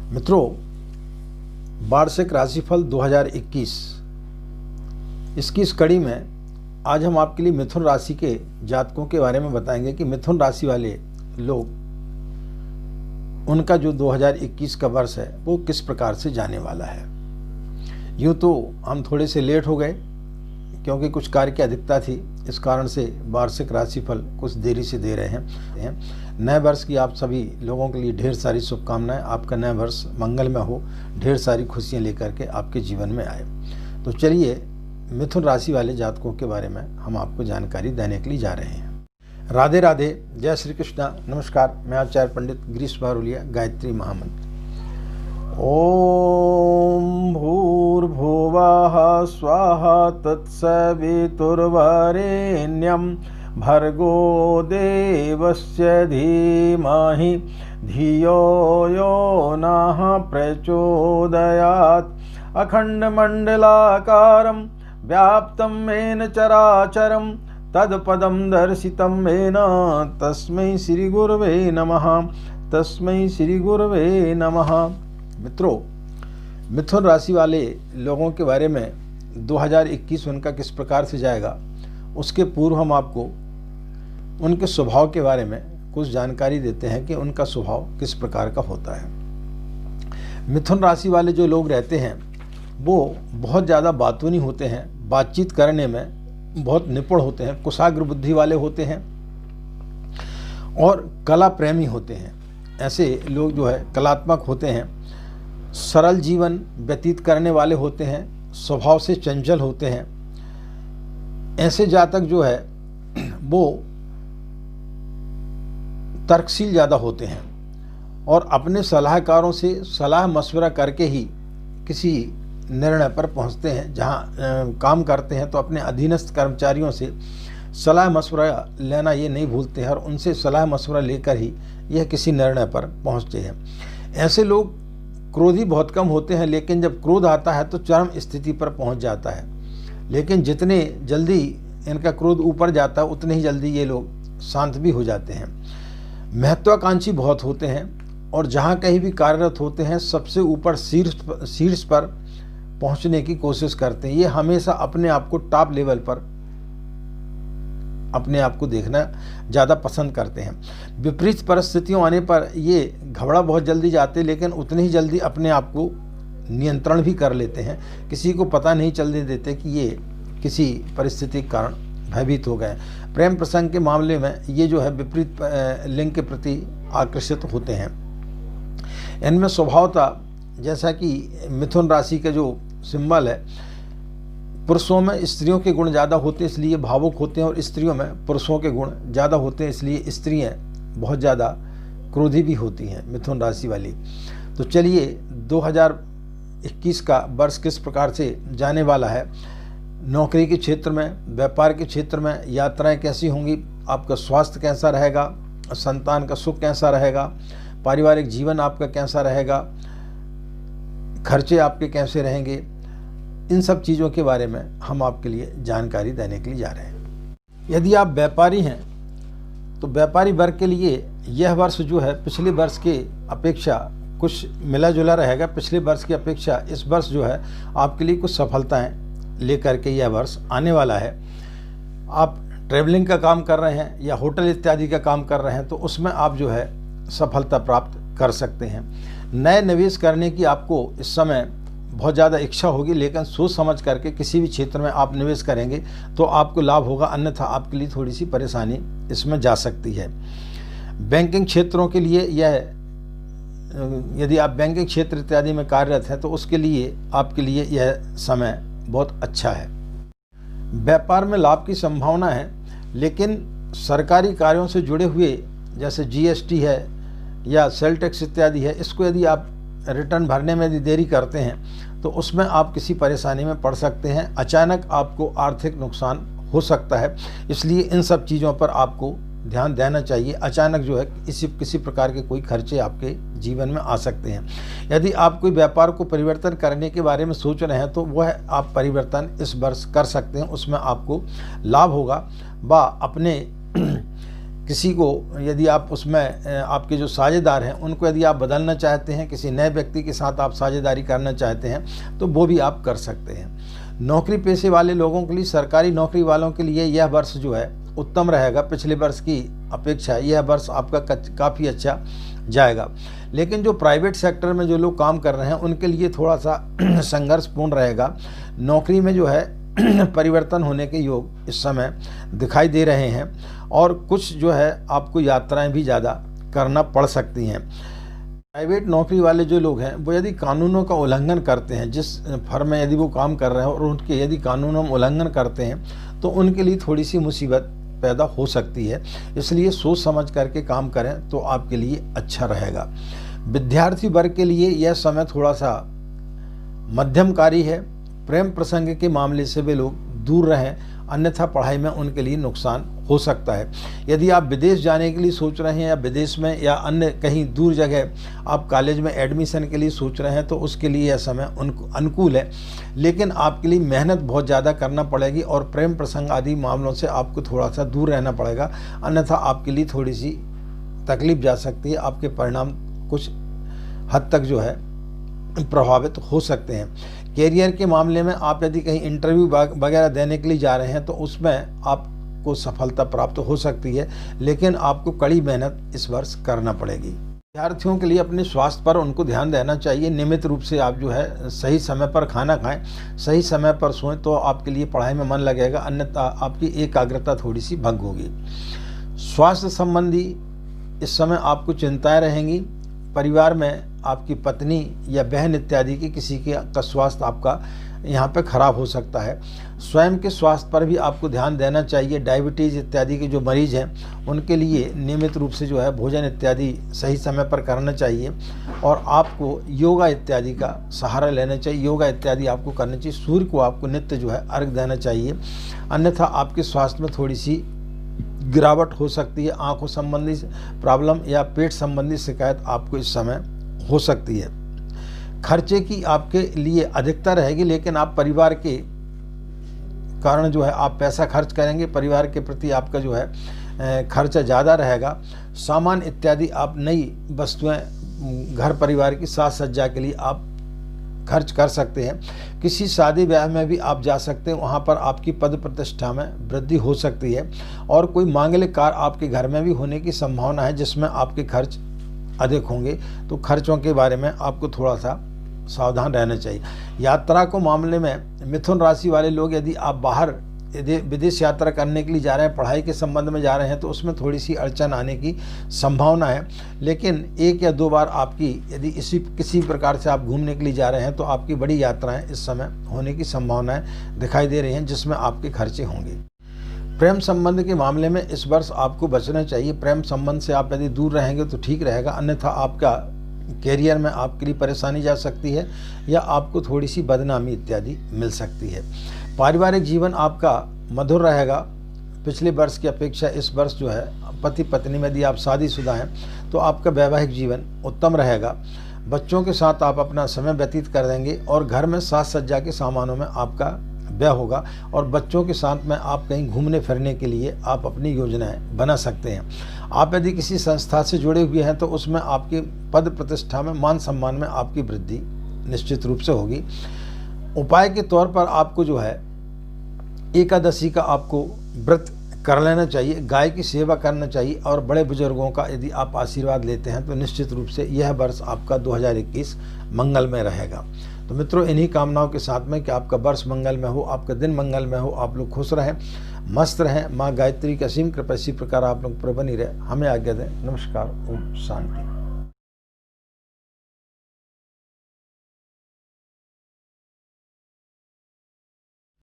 मित्रों, वार्षिक राशिफल 2021 इसकी इस कड़ी में आज हम आपके लिए मिथुन राशि के जातकों के बारे में बताएंगे कि मिथुन राशि वाले लोग, उनका जो 2021 का वर्ष है वो किस प्रकार से जाने वाला है। यूँ तो हम थोड़े से लेट हो गए क्योंकि कुछ कार्य की अधिकता थी, इस कारण से वार्षिक राशिफल कुछ देरी से दे रहे हैं। नए वर्ष की आप सभी लोगों के लिए ढेर सारी शुभकामनाएं। आपका नया वर्ष मंगलमय हो, ढेर सारी खुशियां लेकर के आपके जीवन में आए। तो चलिए मिथुन राशि वाले जातकों के बारे में हम आपको जानकारी देने के लिए जा रहे हैं। राधे राधे, जय श्री कृष्णा, नमस्कार। मैं आचार्य पंडित गिरीश बारुलिया, गायत्री महामंत्र। ओम भूर्भुवः स्वाहा तत्सवितुर्वरेण्यं भर्गो देवस्य धीमहि धियो यो नः प्रचोदयात्। अखण्डमण्डलाकारं व्याप्तं येन चराचरं तत्पदं दर्शितं येन तस्मै श्रीगुरवे नमः, तस्मै श्रीगुरवे नमः। मित्रों, मिथुन राशि वाले लोगों के बारे में 2021 उनका किस प्रकार से जाएगा, उसके पूर्व हम आपको उनके स्वभाव के बारे में कुछ जानकारी देते हैं कि उनका स्वभाव किस प्रकार का होता है। मिथुन राशि वाले जो लोग रहते हैं वो बहुत ज़्यादा बातूनी होते हैं, बातचीत करने में बहुत निपुण होते हैं, कुशाग्र बुद्धि वाले होते हैं और कला प्रेमी होते हैं। ऐसे लोग जो है कलात्मक होते हैं, सरल जीवन व्यतीत करने वाले होते हैं, स्वभाव से चंचल होते हैं। ऐसे जातक जो है वो तर्कशील ज़्यादा होते हैं और अपने सलाहकारों से सलाह मशवरा करके ही किसी निर्णय पर पहुंचते हैं। जहां काम करते हैं तो अपने अधीनस्थ कर्मचारियों से सलाह मशवरा लेना ये नहीं भूलते हैं और उनसे सलाह मशवरा लेकर ही यह किसी निर्णय पर पहुंचते हैं। ऐसे लोग क्रोधी बहुत कम होते हैं, लेकिन जब क्रोध आता है तो चरम स्थिति पर पहुंच जाता है। लेकिन जितने जल्दी इनका क्रोध ऊपर जाता है उतने ही जल्दी ये लोग शांत भी हो जाते हैं। महत्वाकांक्षी बहुत होते हैं और जहाँ कहीं भी कार्यरत होते हैं सबसे ऊपर शीर्ष पर पहुँचने की कोशिश करते हैं। ये हमेशा अपने आप को टॉप लेवल पर अपने आप को देखना ज़्यादा पसंद करते हैं। विपरीत परिस्थितियों आने पर ये घबरा बहुत जल्दी जाते हैं, लेकिन उतने ही जल्दी अपने आप को नियंत्रण भी कर लेते हैं। किसी को पता नहीं चलने देते कि ये किसी परिस्थिति के कारण भयभीत हो गए। प्रेम प्रसंग के मामले में ये जो है विपरीत लिंग के प्रति आकर्षित होते हैं। इनमें स्वभावतः जैसा कि मिथुन राशि का जो सिंबल है, पुरुषों में स्त्रियों के गुण ज़्यादा होते हैं इसलिए भावुक होते हैं और स्त्रियों में पुरुषों के गुण ज़्यादा होते हैं इसलिए स्त्रियाँ बहुत ज़्यादा क्रोधी भी होती हैं मिथुन राशि वाली। तो चलिए 2021 का वर्ष किस प्रकार से जाने वाला है। नौकरी के क्षेत्र में, व्यापार के क्षेत्र में यात्राएं कैसी होंगी, आपका स्वास्थ्य कैसा रहेगा, संतान का सुख कैसा रहेगा, पारिवारिक जीवन आपका कैसा रहेगा, खर्चे आपके कैसे रहेंगे, इन सब चीज़ों के बारे में हम आपके लिए जानकारी देने के लिए जा रहे हैं। यदि आप व्यापारी हैं तो व्यापारी वर्ग के लिए यह वर्ष जो है पिछले वर्ष के अपेक्षा कुछ मिला जुला रहेगा। पिछले वर्ष की अपेक्षा इस वर्ष जो है आपके लिए कुछ सफलताएं लेकर के यह वर्ष आने वाला है। आप ट्रैवलिंग का काम कर रहे हैं या होटल इत्यादि का काम कर रहे हैं तो उसमें आप जो है सफलता प्राप्त कर सकते हैं। नए निवेश करने की आपको इस समय बहुत ज़्यादा इच्छा होगी, लेकिन सोच समझ करके किसी भी क्षेत्र में आप निवेश करेंगे तो आपको लाभ होगा, अन्यथा आपके लिए थोड़ी सी परेशानी इसमें जा सकती है। बैंकिंग क्षेत्रों के लिए यह, यदि आप बैंकिंग क्षेत्र इत्यादि में कार्यरत हैं तो उसके लिए आपके लिए यह समय बहुत अच्छा है। व्यापार में लाभ की संभावना है, लेकिन सरकारी कार्यों से जुड़े हुए जैसे जीएसटी है या सेल टैक्स इत्यादि है, इसको यदि आप रिटर्न भरने में यदि देरी करते हैं तो उसमें आप किसी परेशानी में पड़ सकते हैं। अचानक आपको आर्थिक नुकसान हो सकता है, इसलिए इन सब चीज़ों पर आपको ध्यान देना चाहिए। अचानक जो है किसी प्रकार के कोई खर्चे आपके जीवन में आ सकते हैं। यदि आप कोई व्यापार को परिवर्तन करने के बारे में सोच रहे हैं तो वह आप परिवर्तन इस वर्ष कर सकते हैं, उसमें आपको लाभ होगा। व अपने किसी को यदि आप उसमें आपके जो साझेदार हैं उनको यदि आप बदलना चाहते हैं, किसी नए व्यक्ति के साथ आप साझेदारी करना चाहते हैं तो वो भी आप कर सकते हैं। नौकरी पेशे वाले लोगों के लिए, सरकारी नौकरी वालों के लिए यह वर्ष जो है उत्तम रहेगा। पिछले वर्ष की अपेक्षा यह वर्ष आपका काफ़ी अच्छा जाएगा। लेकिन जो प्राइवेट सेक्टर में जो लोग काम कर रहे हैं उनके लिए थोड़ा सा संघर्षपूर्ण रहेगा। नौकरी में जो है परिवर्तन होने के योग इस समय दिखाई दे रहे हैं और कुछ जो है आपको यात्राएं भी ज़्यादा करना पड़ सकती हैं। प्राइवेट नौकरी वाले जो लोग हैं वो यदि कानूनों का उल्लंघन करते हैं, जिस फर्म में यदि वो काम कर रहे हैं और उनके यदि कानूनों में उल्लंघन करते हैं तो उनके लिए थोड़ी सी मुसीबत पैदा हो सकती है। इसलिए सोच समझ करके काम करें तो आपके लिए अच्छा रहेगा। विद्यार्थी वर्ग के लिए यह समय थोड़ा सा मध्यमकारी है। प्रेम प्रसंग के मामले से वे लोग दूर रहें, अन्यथा पढ़ाई में उनके लिए नुकसान हो सकता है। यदि आप विदेश जाने के लिए सोच रहे हैं या विदेश में या अन्य कहीं दूर जगह आप कॉलेज में एडमिशन के लिए सोच रहे हैं तो उसके लिए यह समय अनुकूल है, लेकिन आपके लिए मेहनत बहुत ज़्यादा करना पड़ेगी और प्रेम प्रसंग आदि मामलों से आपको थोड़ा सा दूर रहना पड़ेगा, अन्यथा आपके लिए थोड़ी सी तकलीफ जा सकती है। आपके परिणाम कुछ हद तक जो है प्रभावित हो सकते हैं। कैरियर के मामले में आप यदि कहीं इंटरव्यू वगैरह देने के लिए जा रहे हैं तो उसमें आपको सफलता प्राप्त हो सकती है, लेकिन आपको कड़ी मेहनत इस वर्ष करना पड़ेगी। विद्यार्थियों के लिए अपने स्वास्थ्य पर उनको ध्यान देना चाहिए। नियमित रूप से आप जो है सही समय पर खाना खाएं, सही समय पर सोएं तो आपके लिए पढ़ाई में मन लगेगा, अन्यथा आपकी एकाग्रता थोड़ी सी भंग होगी। स्वास्थ्य संबंधी इस समय आपको चिंताएं रहेंगी। परिवार में आपकी पत्नी या बहन इत्यादि की किसी का स्वास्थ्य आपका यहाँ पे खराब हो सकता है। स्वयं के स्वास्थ्य पर भी आपको ध्यान देना चाहिए। डायबिटीज़ इत्यादि के जो मरीज हैं उनके लिए नियमित रूप से जो है भोजन इत्यादि सही समय पर करना चाहिए और आपको योगा इत्यादि का सहारा लेना चाहिए। योगा इत्यादि आपको करना चाहिए। सूर्य को आपको नित्य जो है अर्घ देना चाहिए, अन्यथा आपके स्वास्थ्य में थोड़ी सी गिरावट हो सकती है। आंखों संबंधी प्रॉब्लम या पेट संबंधी शिकायत आपको इस समय हो सकती है। खर्चे की आपके लिए अधिकता रहेगी, लेकिन आप परिवार के कारण जो है आप पैसा खर्च करेंगे। परिवार के प्रति आपका जो है खर्चा ज़्यादा रहेगा। सामान इत्यादि आप नई वस्तुएं घर परिवार की साज सज्जा के लिए आप खर्च कर सकते हैं। किसी शादी ब्याह में भी आप जा सकते हैं, वहाँ पर आपकी पद प्रतिष्ठा में वृद्धि हो सकती है और कोई मांगलिक कार्य आपके घर में भी होने की संभावना है जिसमें आपके खर्च अधिक होंगे। तो खर्चों के बारे में आपको थोड़ा सा सावधान रहना चाहिए। यात्रा को मामले में मिथुन राशि वाले लोग यदि आप बाहर विदेश यात्रा करने के लिए जा रहे हैं, पढ़ाई के संबंध में जा रहे हैं तो उसमें थोड़ी सी अड़चन आने की संभावना है, लेकिन 1 या 2 बार आपकी यदि किसी प्रकार से आप घूमने के लिए जा रहे हैं तो आपकी बड़ी यात्राएं इस समय होने की संभावनाएं दिखाई दे रही हैं जिसमें आपके खर्चे होंगे। प्रेम संबंध के मामले में इस वर्ष आपको बचना चाहिए। प्रेम संबंध से आप यदि दूर रहेंगे तो ठीक रहेगा, अन्यथा आपका कैरियर में आपके लिए परेशानी जा सकती है या आपको थोड़ी सी बदनामी इत्यादि मिल सकती है। पारिवारिक जीवन आपका मधुर रहेगा। पिछले वर्ष की अपेक्षा इस वर्ष जो है पति पत्नी में यदि आप शादीशुदा हैं तो आपका वैवाहिक जीवन उत्तम रहेगा। बच्चों के साथ आप अपना समय व्यतीत कर देंगे और घर में साज सज्जा के सामानों में आपका व्यय होगा और बच्चों के साथ में आप कहीं घूमने फिरने के लिए आप अपनी योजनाएं बना सकते हैं। आप यदि किसी संस्था से जुड़े हुए हैं तो उसमें आपकी पद प्रतिष्ठा में, मान सम्मान में आपकी वृद्धि निश्चित रूप से होगी। उपाय के तौर पर आपको जो है एकादशी का आपको व्रत कर लेना चाहिए, गाय की सेवा करना चाहिए और बड़े बुजुर्गों का यदि आप आशीर्वाद लेते हैं तो निश्चित रूप से यह वर्ष आपका 2021 मंगलमय रहेगा। तो मित्रों, इन्हीं कामनाओं के साथ में कि आपका वर्ष मंगलमय हो, आपका दिन मंगलमय हो, आप लोग खुश रहें, मस्त रहें। माँ गायत्री की असीम कृपा इसी प्रकार आप लोग पर बनी रहे। हमें आज्ञा दें। नमस्कार। ओम शांति।